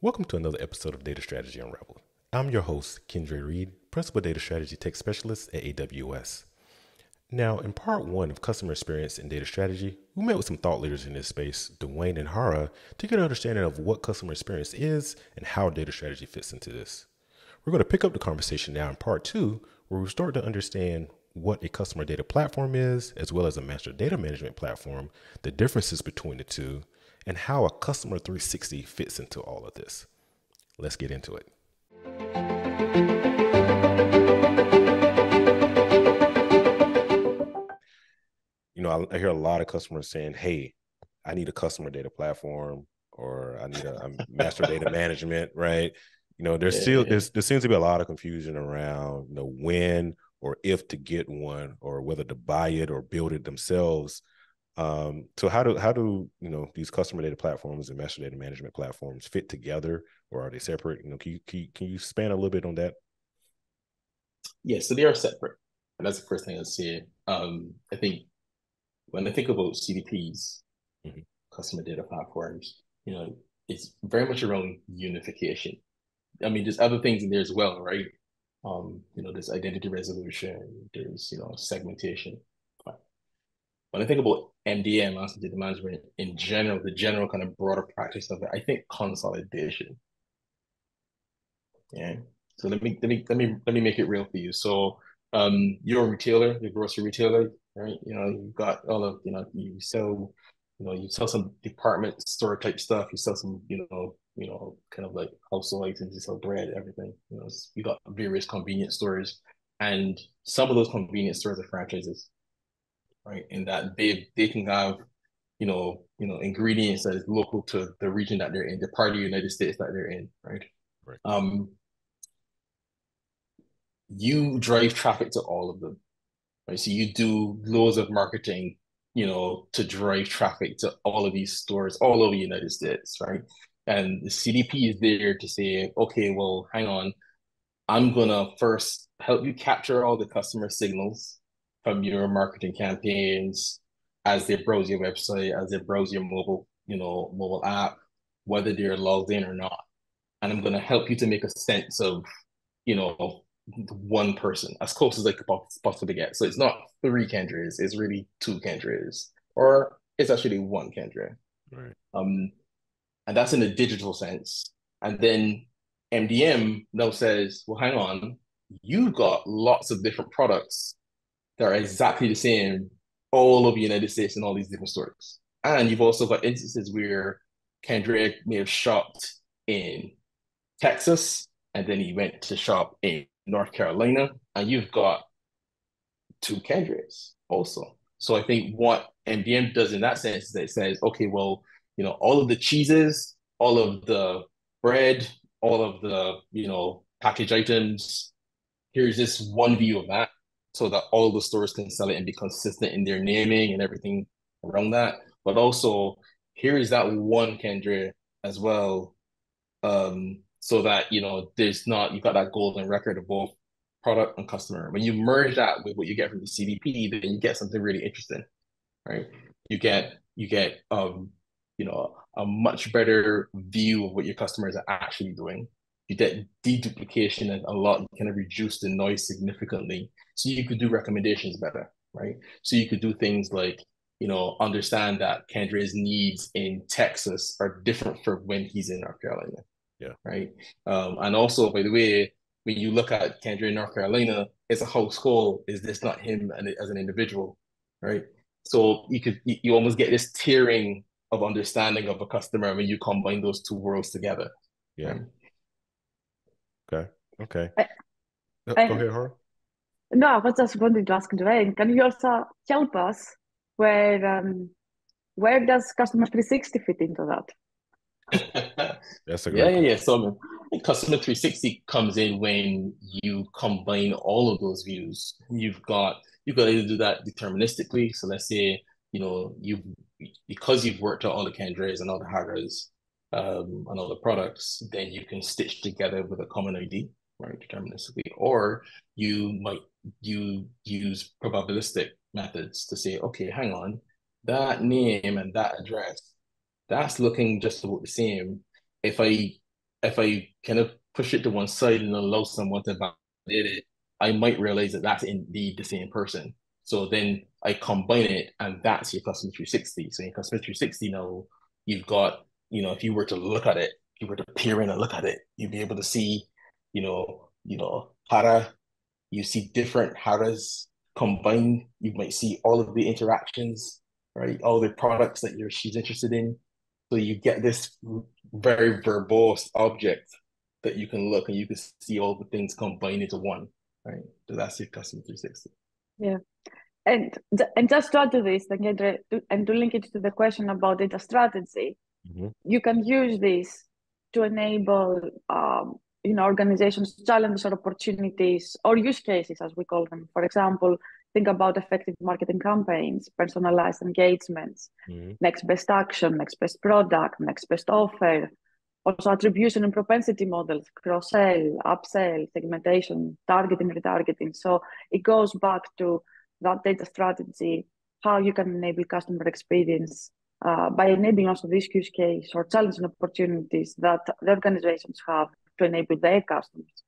Welcome to another episode of Data Strategy Unravelled. I'm your host, Khendr'a Reid, Principal Data Strategy Tech Specialist at AWS. Now, in part one of Customer Experience and Data Strategy, we met with some thought leaders in this space, Dwayne and Hara, to get an understanding of what customer experience is and how data strategy fits into this. We're going to pick up the conversation now in part two, where we start to understand what a customer data platform is, as well as a master data management platform, the differences between the two, and how a customer 360 fits into all of this. Let's get into it. I hear a lot of customers saying, hey, I need a customer data platform, or I need a master data management, right? There seems to be a lot of confusion around, when or if to get one, or whether to buy it or build it themselves. So how do these customer data platforms and master data management platforms fit together, or are they separate? Can you span a little bit on that? Yeah, so they are separate. And that's the first thing I'd say. I think when I think about CDPs, Mhm. customer data platforms, it's very much around unification. I mean, there's other things in there as well, right? There's identity resolution, there's, segmentation. But when I think about MDM, master data management in general, the general kind of broader practice of it, I think consolidation. Yeah. So let me make it real for you. So you're a retailer, you're a grocery retailer, right? You've got all of, you sell some department store type stuff, you sell some, kind of like household items, you sell bread, everything. You got various convenience stores. And some of those convenience stores are franchises, right? In that they can have ingredients that is local to the region that they're in, the part of the United States that they're in, right? Right. Um, you drive traffic to all of them, right? So you do loads of marketing, to drive traffic to all of these stores all over the United States, right? And the CDP is there to say, okay, well, hang on, I'm gonna first help you capture all the customer signals from your marketing campaigns as they browse your website, as they browse your mobile app, whether they're logged in or not. And I'm gonna help you to make a sense of, you know, one person as close as I could possibly get. So it's not three Khendra's, it's really two Khendra's, or it's actually one Khendra. Right. Um, and that's in the digital sense. And then MDM now says, well, hang on, you've got lots of different products that are exactly the same all over the United States in all these different stores. And you've also got instances where Khendra may have shopped in Texas, and then he went to shop in North Carolina, and you've got two Khendricks also. So I think what MDM does in that sense is that it says, okay, well, all of the cheeses, all of the bread, all of the, package items, here's this one view of that so that all the stores can sell it and be consistent in their naming and everything around that. But also, here is that one Kendra as well, so that there's not, you got that golden record of both product and customer. When you merge that with what you get from the CDP, then you get something really interesting, right? You get a much better view of what your customers are actually doing. You get deduplication and a lot, you kind of reduce the noise significantly. So you could do recommendations better, right? So you could do things like, understand that Kendra's needs in Texas are different from when he's in North Carolina, Yeah. right? And also, by the way, when you look at Khendra in North Carolina, it's a household. Is this not him as an individual, right? So you almost get this tiering of understanding of a customer when you combine those two worlds together, Yeah. right? Okay. Okay. I, Go I ahead, Hara. no, I was just wanting to ask Dwayne, can you also help us where does Customer 360 fit into that? That's a Yeah, great yeah, yeah. question. So Customer 360 comes in when you combine all of those views. You've got to either do that deterministically. So let's say, you because you've worked out all the Khendras and all the Haras, and all the products, then you can stitch together with a common ID, right? Deterministically. Or you use probabilistic methods to say, okay, hang on, that name and that address, that's looking just about the same. If I if I kind of push it to one side and allow someone to validate it, I might realize that that's indeed the same person. So then I combine it, and that's your customer 360. So in customer 360 now, you've got, if you were to look at it, if you were to peer in and look at it, you'd be able to see, Hara, you see different Haras combined. You might see all of the interactions, right? All the products that she's interested in. So you get this very verbose object that you can look and you can see all the things combined into one, right? So that's your customer 360. Yeah. And just to add to this, and to link it to the question about data strategy, you can use this to enable organizations challenges or opportunities or use cases, as we call them. For example, think about effective marketing campaigns, personalized engagements, next best action, next best product, next best offer, also attribution and propensity models, cross-sell, upsell, segmentation, targeting, retargeting. So it goes back to that data strategy, how you can enable customer experience by enabling also this use case or challenging opportunities that the organizations have to enable their customers.